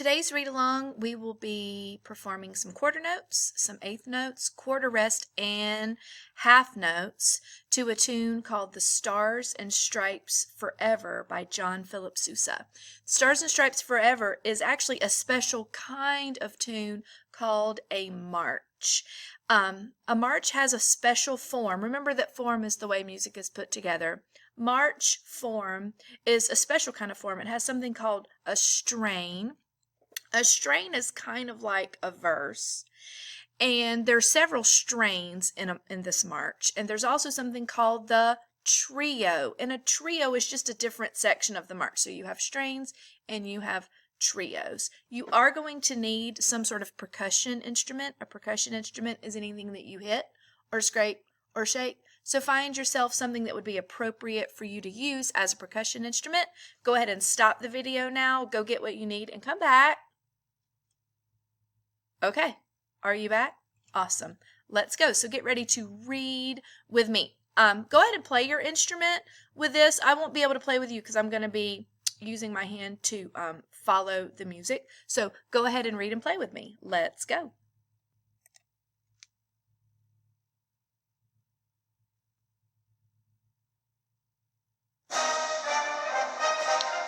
today's read along, we will be performing some quarter notes, some eighth notes, quarter rest, and half notes to a tune called The Stars and Stripes Forever by John Philip Sousa. Stars and Stripes Forever is actually a special kind of tune called a march. A march has a special form. Remember that form is the way music is put together. March form is a special kind of form. It has something called a strain. A strain is kind of like a verse, and there are several strains in this march, and there's also something called the trio, and a trio is just a different section of the march. So you have strains and you have trios. You are going to need some sort of percussion instrument. A percussion instrument is anything that you hit or scrape or shake. So find yourself something that would be appropriate for you to use as a percussion instrument. Go ahead and stop the video now, go get what you need, and come back. Okay, are you back? Awesome. Let's go. So get ready to read with me. Go ahead and play your instrument with this. I won't be able to play with you because I'm going to be using my hand to follow the music. So go ahead and read and play with me. Let's go.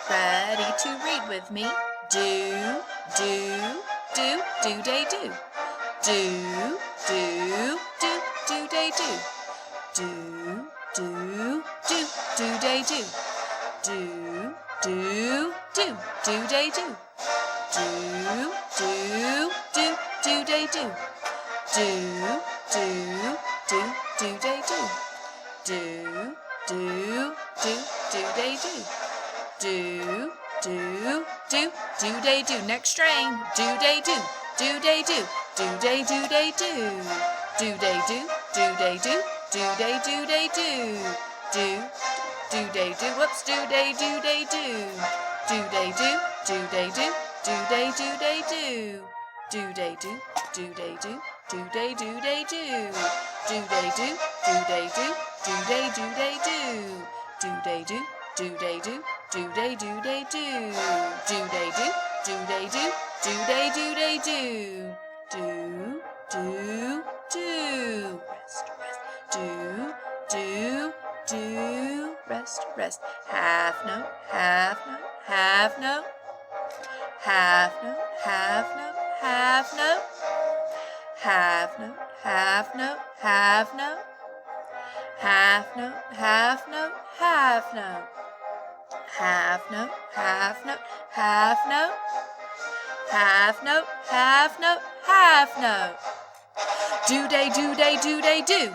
Ready to read with me. Do, do, day do. Do, day do. Do, day do. Do, day do. Do, day do. Do, day do. Do, day do. Do, day do. Next strain. Do, day do. Do, day do. Do, day do, day do. Do, day do. Do, day do. Do, day do, day do. Do, day do. Whoops. Do, day do, day do. Do, day do. Do, day do. Do, day do, day do. Do, day do. Do, day do. Do, day do, day do. Do, day do. Do, day do. Do, day do, day do. Do, day do. Do, day do. Do, day do, day do. Do, day do. Do, day do. Do, day do, day do. Do. Rest, rest. Do. Rest, rest. Half note, half note, half note. Half note, half note, half note. Half note, half note, half note. Half note, half note, half note. Half note, half note, half note. Half note, half note, half note. Do, day, do, day, do, day, do.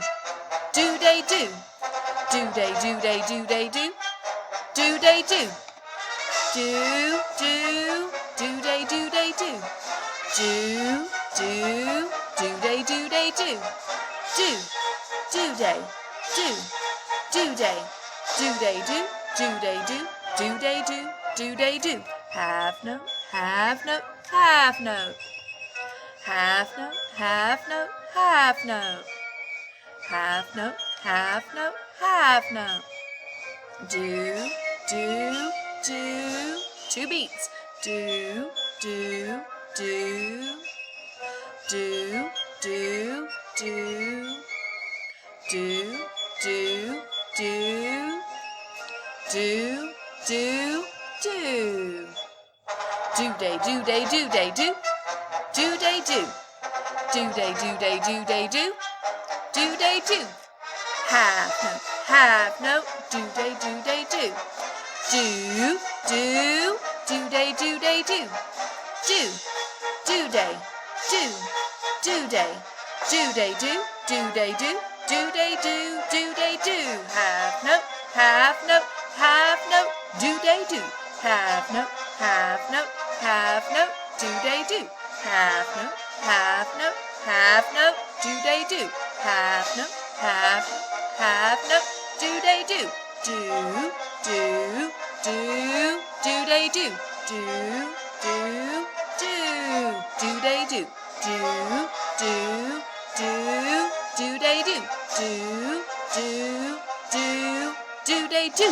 Do, day, do. Do, day, do, day, do, day, do. Do, day, do. Do, day, do, day, do. Do, day, do, day, do. Do, day, do, day. Do, day, do, do, day, do. Do, day, do, day, do. Half note, half note, half note. Half note, half note, half note. Half note, half note, half note. Do. Two beats. Do. Do, day, do, day, do, day, do. Do, day, do. Do, day, do, day, do, day, do. Do, day, do. Half note, do, day, do, day, do. Do, day, do, day, do. Do, day, do, day. Do, day, do, day, do. Do, day, do. Half note, half note, half note. Do, day, do. Half note, half note, half note. Do, day, do. Half note, half note, half note. Do, day, do. Half note, half note. Do, day, do. Do, day, do. Do, day, do. Do, day, do. Do, day, do.